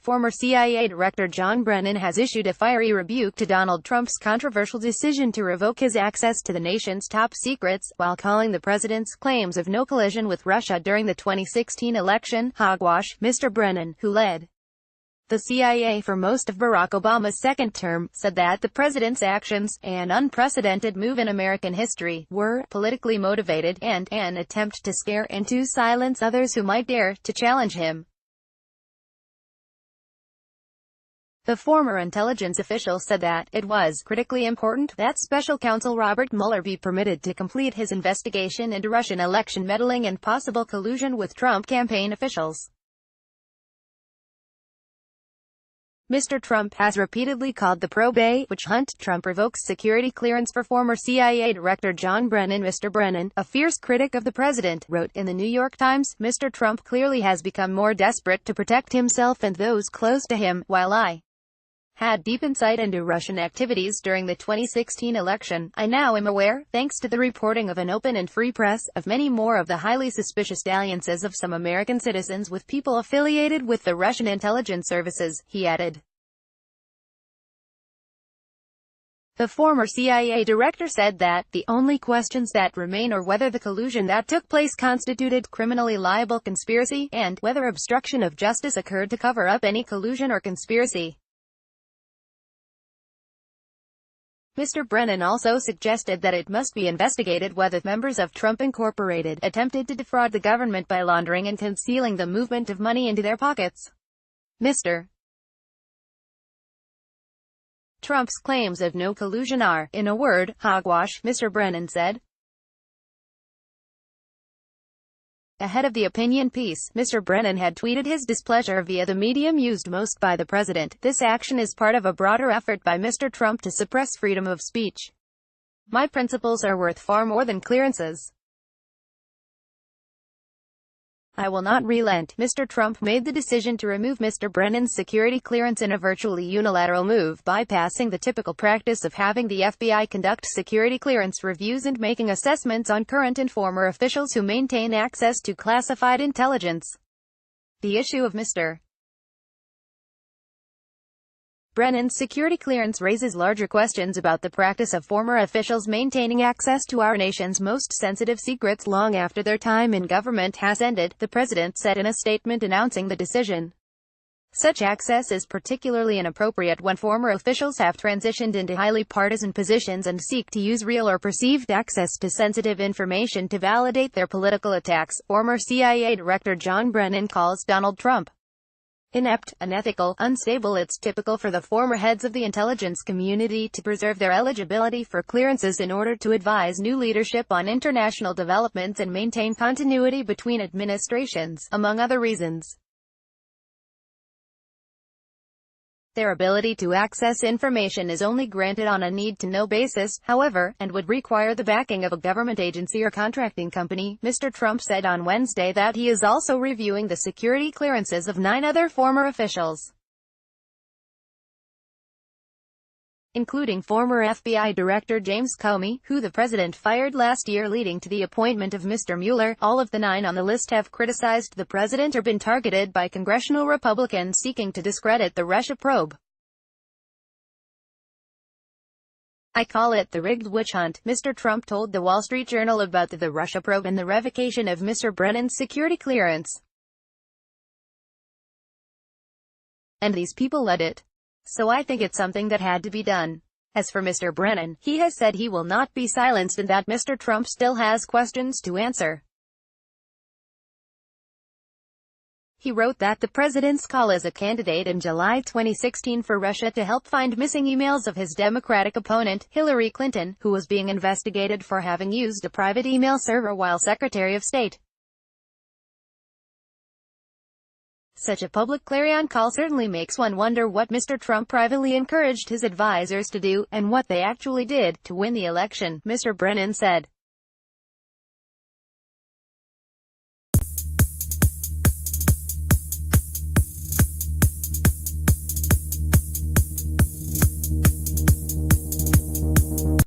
Former CIA Director John Brennan has issued a fiery rebuke to Donald Trump's controversial decision to revoke his access to the nation's top secrets, while calling the president's claims of no collusion with Russia during the 2016 election hogwash. Mr. Brennan, who led the CIA for most of Barack Obama's second term, said that the president's actions, an unprecedented move in American history, were politically motivated and an attempt to scare and to silence others who might dare to challenge him. The former intelligence official said that it was critically important that Special Counsel Robert Mueller be permitted to complete his investigation into Russian election meddling and possible collusion with Trump campaign officials. Mr. Trump has repeatedly called the probe witch hunt Trump revokes security clearance for former CIA Director John Brennan. Mr. Brennan, a fierce critic of the president, wrote in the New York Times, "Mr. Trump clearly has become more desperate to protect himself and those close to him. While I had deep insight into Russian activities during the 2016 election, I now am aware, thanks to the reporting of an open and free press, of many more of the highly suspicious dalliances of some American citizens with people affiliated with the Russian intelligence services," he added. The former CIA director said that the only questions that remain are whether the collusion that took place constituted criminally liable conspiracy, and whether obstruction of justice occurred to cover up any collusion or conspiracy. Mr. Brennan also suggested that it must be investigated whether members of Trump Incorporated attempted to defraud the government by laundering and concealing the movement of money into their pockets. Mr. Trump's claims of no collusion are, in a word, hogwash, Mr. Brennan said. Ahead of the opinion piece, Mr. Brennan had tweeted his displeasure via the medium used most by the president. "This action is part of a broader effort by Mr. Trump to suppress freedom of speech. My principles are worth far more than clearances. I will not relent." Mr. Trump made the decision to remove Mr. Brennan's security clearance in a virtually unilateral move, bypassing the typical practice of having the FBI conduct security clearance reviews and making assessments on current and former officials who maintain access to classified intelligence. The issue of Mr. Brennan's security clearance raises larger questions about the practice of former officials maintaining access to our nation's most sensitive secrets long after their time in government has ended, the president said in a statement announcing the decision. Such access is particularly inappropriate when former officials have transitioned into highly partisan positions and seek to use real or perceived access to sensitive information to validate their political attacks. Former CIA Director John Brennan calls Donald Trump inept, unethical, unstable. It's typical for the former heads of the intelligence community to preserve their eligibility for clearances in order to advise new leadership on international developments and maintain continuity between administrations, among other reasons. Their ability to access information is only granted on a need-to-know basis, however, and would require the backing of a government agency or contracting company. Mr. Trump said on Wednesday that he is also reviewing the security clearances of 9 other former officials, including former FBI Director James Comey, who the president fired last year, leading to the appointment of Mr. Mueller. All of the 9 on the list have criticized the president or been targeted by congressional Republicans seeking to discredit the Russia probe. "I call it the rigged witch hunt," Mr. Trump told the Wall Street Journal about the Russia probe and the revocation of Mr. Brennan's security clearance. "And these people led it. So I think it's something that had to be done." As for Mr. Brennan, he has said he will not be silenced and that Mr. Trump still has questions to answer. He wrote that the president's call as a candidate in July 2016 for Russia to help find missing emails of his Democratic opponent, Hillary Clinton, who was being investigated for having used a private email server while Secretary of State. Such a public clarion call certainly makes one wonder what Mr. Trump privately encouraged his advisors to do, and what they actually did, to win the election, Mr. Brennan said.